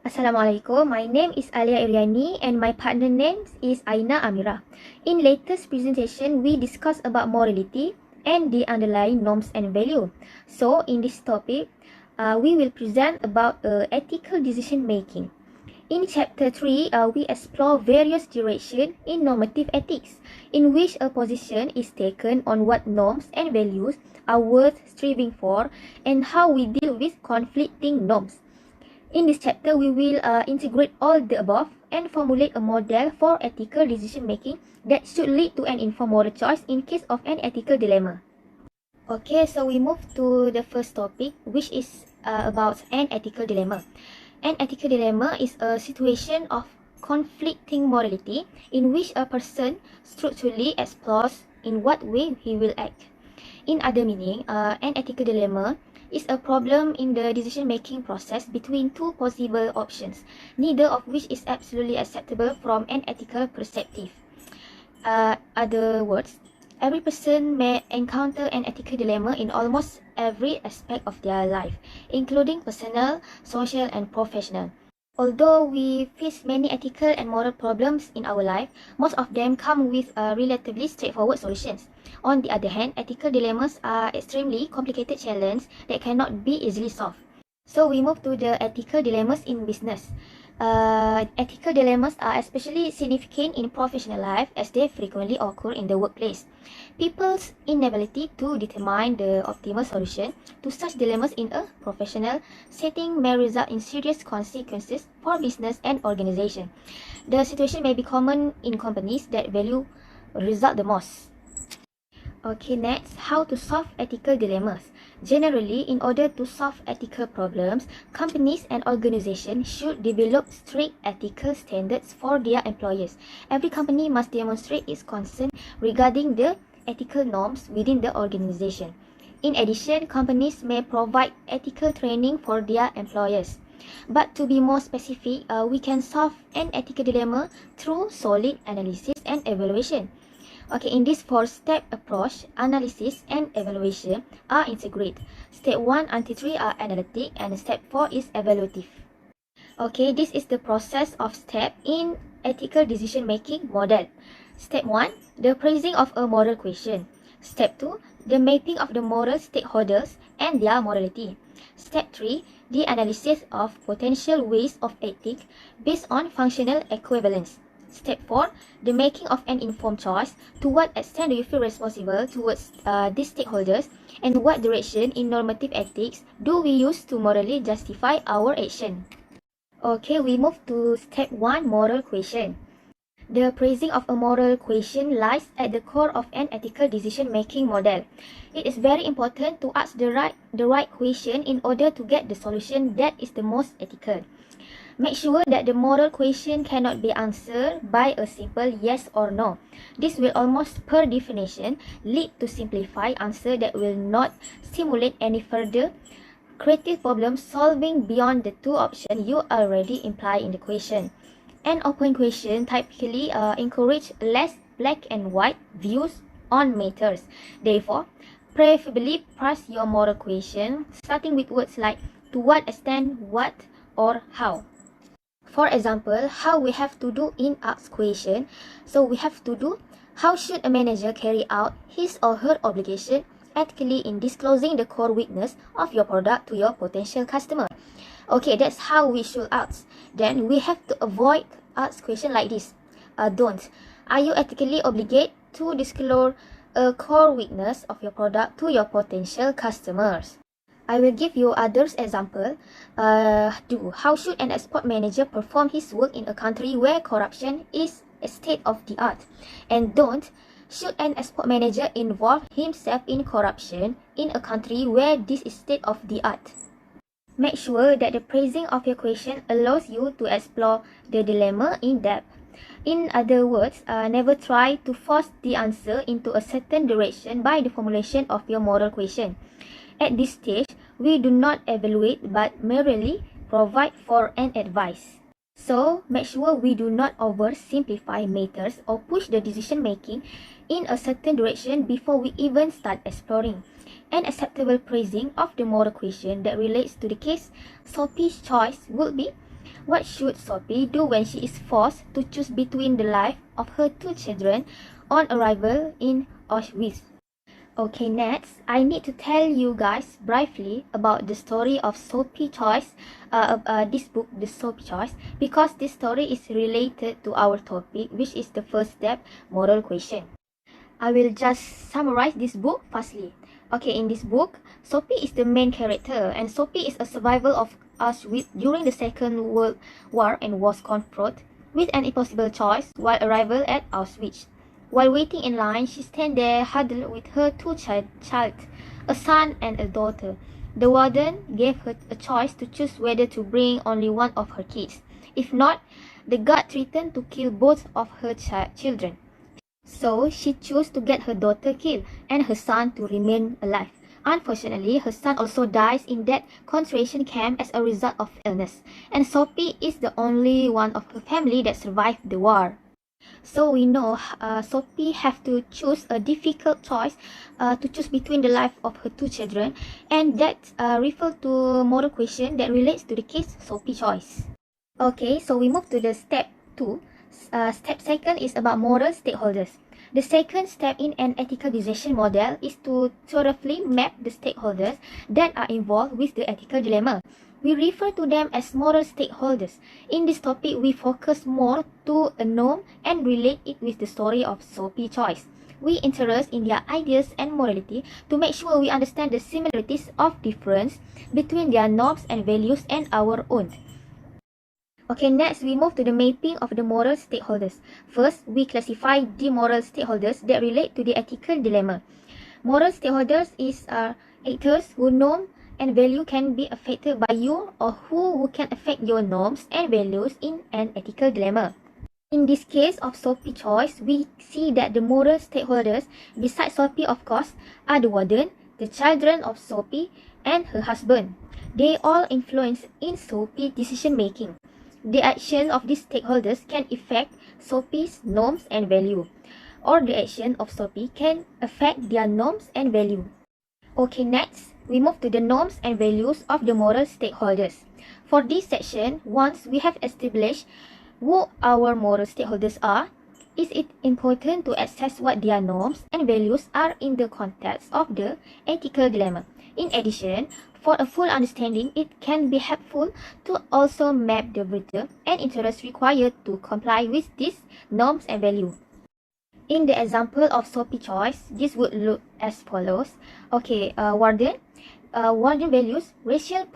Assalamualaikum. My name is Alia Iryani and my partner name is Aina Amirah. In latest presentation, we discuss about morality and the underlying norms and value. So in this topic, we will present about ethical decision making. In chapter 3, we explore various directions in normative ethics, in which a position is taken on what norms and values are worth striving for and how we deal with conflicting norms. In this chapter, we will integrate all the above and formulate a model for ethical decision making that should lead to an informed moral choice in case of an ethical dilemma. Okay, so we move to the first topic, which is about an ethical dilemma. An ethical dilemma is a situation of conflicting morality in which a person structurally explores in what way he will act. In other meaning, an ethical dilemma is a problem in the decision-making process between two possible options, neither of which is absolutely acceptable from an ethical perspective. Other words, every person may encounter an ethical dilemma in almost every aspect of their life, including personal, social, and professional. Although we face many ethical and moral problems in our life, most of them come with relatively straightforward solutions. On the other hand, ethical dilemmas are extremely complicated challenges that cannot be easily solved. So we move to the ethical dilemmas in business. Ethical dilemmas are especially significant in professional life as they frequently occur in the workplace. People's inability to determine the optimal solution to such dilemmas in a professional setting may result in serious consequences for business and organization. The situation may be common in companies that value result the most. Okay, next, how to solve ethical dilemmas. Generally, in order to solve ethical problems, companies and organizations should develop strict ethical standards for their employees. Every company must demonstrate its concern regarding the ethical norms within the organization. In addition, companies may provide ethical training for their employees. But to be more specific, we can solve an ethical dilemma through solid analysis and evaluation. Okay, in this four-step approach, analysis and evaluation are integrated. Step 1 until 3 are analytic and step 4 is evaluative. Okay, this is the process of step in ethical decision-making model. Step 1, the phrasing of a moral question. Step 2, the mapping of the moral stakeholders and their morality. Step 3, the analysis of potential ways of ethics based on functional equivalence. Step 4, the making of an informed choice. To what extent do you feel responsible towards these stakeholders, and what direction in normative ethics do we use to morally justify our action? Okay, we move to step 1, moral question. The phrasing of a moral question lies at the core of an ethical decision-making model. It is very important to ask the right question in order to get the solution that is the most ethical. Make sure that the moral question cannot be answered by a simple yes or no. This will almost per definition lead to simplified answer that will not stimulate any further creative problem solving beyond the two options you already imply in the question. An open question typically encourages less black and white views on matters. Therefore, preferably press your moral question starting with words like to what extent, what, or how. For example, how we have to do in ask question. So we have to do, how should a manager carry out his or her obligation ethically in disclosing the core weakness of your product to your potential customer? Okay, that's how we should ask. Then we have to avoid ask question like this. Don't. Are you ethically obligated to disclose a core weakness of your product to your potential customers? I will give you others example. Do. How should an export manager perform his work in a country where corruption is a state of the art? And don't. Should an export manager involve himself in corruption in a country where this is state of the art? Make sure that the phrasing of your question allows you to explore the dilemma in depth. In other words, never try to force the answer into a certain direction by the formulation of your moral question. At this stage, we do not evaluate but merely provide for an advice. So, make sure we do not oversimplify matters or push the decision making in a certain direction before we even start exploring. An acceptable phrasing of the moral question that relates to the case Sophie's choice would be, What should Sophie do when she is forced to choose between the life of her two children on arrival in Auschwitz? Okay, next, I need to tell you guys briefly about the story of Sophie Choice, this book, The Sophie Choice, because this story is related to our topic, which is the first step, moral question. I will just summarize this book firstly. Okay, in this book, Sophie is the main character, and Sophie is a survivor of Auschwitz during the Second World War and was confronted with an impossible choice while arrival at Auschwitz. While waiting in line, she stands there huddled with her two child, a son and a daughter. The warden gave her a choice to choose whether to bring only one of her kids. If not, the guard threatened to kill both of her children. So she chose to get her daughter killed and her son to remain alive. Unfortunately, her son also dies in that concentration camp as a result of illness, and Sophie is the only one of her family that survived the war. So we know Sophie have to choose a difficult choice to choose between the life of her two children, and that refers to moral question that relates to the case Sophie choice. Okay, so we move to the step 2. Step second is about moral stakeholders. The second step in an ethical decision model is to thoroughly map the stakeholders that are involved with the ethical dilemma. We refer to them as moral stakeholders. In this topic, we focus more to a norm and relate it with the story of Sophie Choice. We interest in their ideas and morality to make sure we understand the similarities of difference between their norms and values and our own. Okay, next we move to the mapping of the moral stakeholders. First, we classify the moral stakeholders that relate to the ethical dilemma. Moral stakeholders is actors whose norm and value can be affected by you or who can affect your norms and values in an ethical dilemma. In this case of Sophie Choice, we see that the moral stakeholders, besides Sophie of course, are the warden, the children of Sophie, and her husband. They all influence in Sophie's decision making. The action of these stakeholders can affect Sophie's norms and value, or the action of Sophie can affect their norms and value. Okay, next, we move to the norms and values of the moral stakeholders. For this section, once we have established who our moral stakeholders are, is it important to assess what their norms and values are in the context of the ethical dilemma. In addition, for a full understanding, it can be helpful to also map the virtue and interest required to comply with these norms and values. In the example of Sophie Choice, this would look as follows. Okay, warden values racial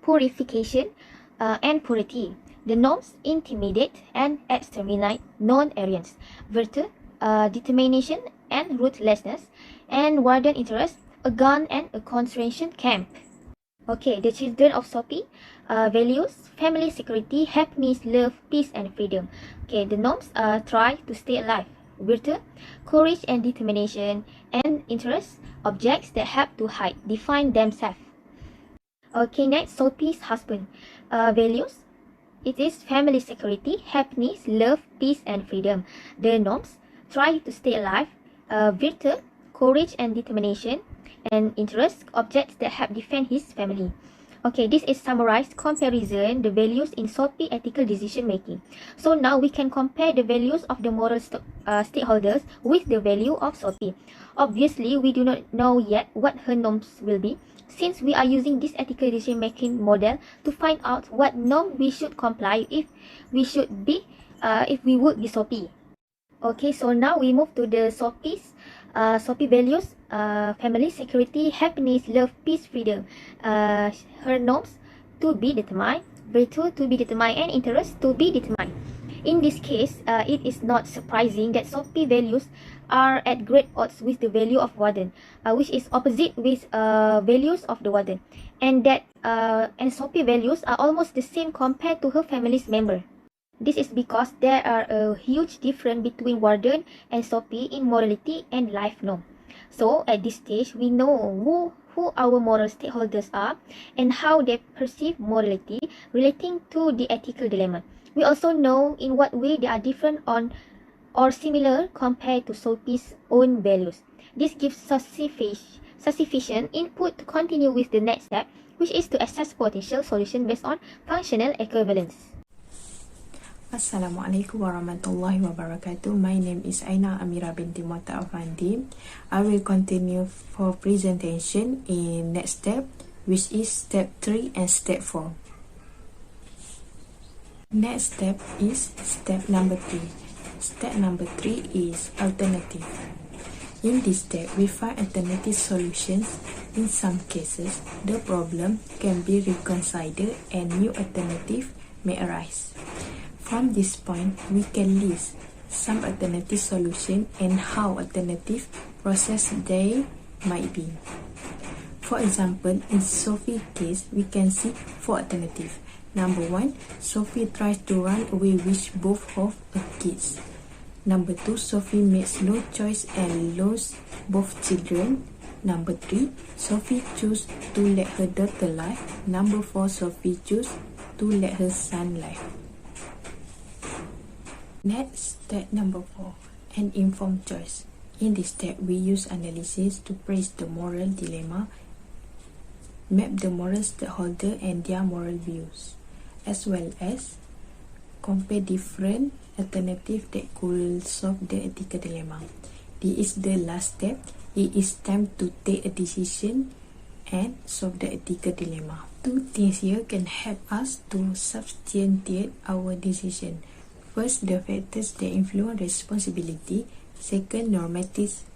purification and purity. The norms intimidate and exterminate non-Aryans. Virtue, determination and ruthlessness. And warden interest, a gun and a concentration camp. Okay, the children of Sophie values family security, happiness, love, peace, and freedom. Okay, the norms try to stay alive. Virtue, courage and determination, and interest, objects that help to hide, define themselves. Okay, next, Sophie's husband values. It is family security, happiness, love, peace, and freedom. The norms try to stay alive. Virtue, courage and determination, and interest, objects that help defend his family. Okay, this is summarized comparison the values in Sophie ethical decision making. So now we can compare the values of the moral stakeholders with the value of Sophie. Obviously, we do not know yet what her norms will be, since we are using this ethical decision making model to find out what norm we should comply if we would be Sophie. Okay, so now we move to the Sophie values family, security, happiness, love, peace, freedom. Her norms to be determined, virtue to be determined, and interest to be determined. In this case, it is not surprising that Sophie values are at great odds with the value of warden, which is opposite with values of the warden, and Sophie values are almost the same compared to her family's member. This is because there are a huge difference between warden and Sophie in morality and life norm. So at this stage, we know who our moral stakeholders are and how they perceive morality relating to the ethical dilemma. We also know in what way they are different or similar compared to Sophie's own values. This gives sufficient input to continue with the next step, which is to assess potential solution based on functional equivalence. Assalamualaikum warahmatullahi wabarakatuh. My name is Aina Amirah binti Muhammad Afandi. I will continue for presentation in next step, which is step 3 and step 4. Next step is step number 3. Step number 3 is alternative. In this step, we find alternative solutions. In some cases, the problem can be reconciled and new alternative may arise. From this point, we can list some alternative solution and how alternative process they might be. For example, in Sophie's case, we can see 4 alternatives. Number 1, Sophie tries to run away with both of her kids. Number 2, Sophie makes no choice and loses both children. Number 3, Sophie chooses to let her daughter live. Number 4, Sophie chooses to let her son live. Next, step number 4, an informed choice. In this step, we use analysis to praise the moral dilemma, map the moral stakeholder and their moral views, as well as compare different alternatives that could solve the ethical dilemma. This is the last step. It is time to take a decision and solve the ethical dilemma. 2 things here can help us to substantiate our decision. First, the factors that influence responsibility. Second, normatives.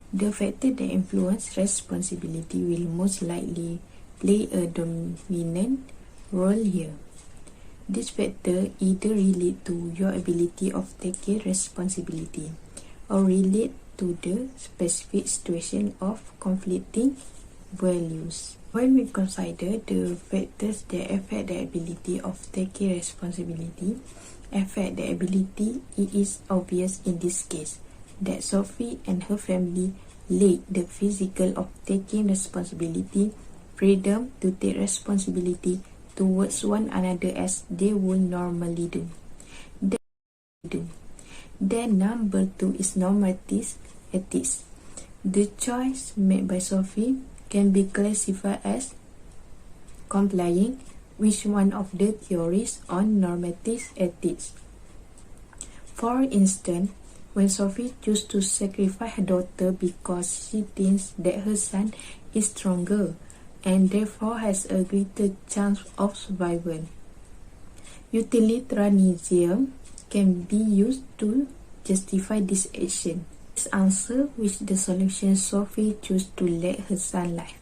The factor that influence responsibility will most likely play a dominant role here. This factor either relate to your ability of taking responsibility or relate to the specific situation of conflicting values. When we consider the factors that affect the ability of taking responsibility, affect the ability, it is obvious in this case that Sophie and her family lack the physical of taking responsibility, freedom to take responsibility towards one another as they would normally do. Then number 2 is normative ethics. The choice made by Sophie can be classified as complying with one of the theories on normative ethics. For instance, when Sophie chooses to sacrifice her daughter because she thinks that her son is stronger and therefore has a greater chance of survival. Utilitarianism can be used to justify this action. This answer which the solution Sophie chooses to let her son live.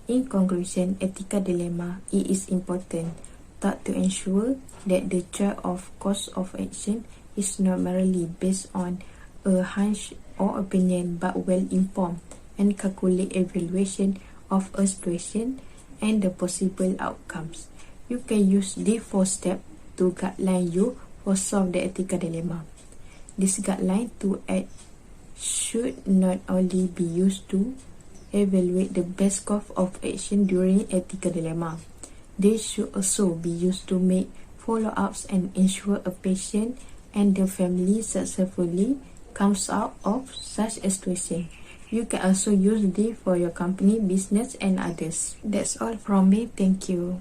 In conclusion, ethical dilemma, it is important that to ensure that the choice of course of action is not merely based on a hunch or opinion but well-informed and calculate evaluation of a situation and the possible outcomes. You can use these 4 steps to guideline you for solve the ethical dilemma. This guideline to act should not only be used to evaluate the best course of action during ethical dilemma. They should also be used to make follow-ups and ensure a patient and the family successfully comes out of such a situation. You can also use this for your company, business and others. That's all from me. Thank you.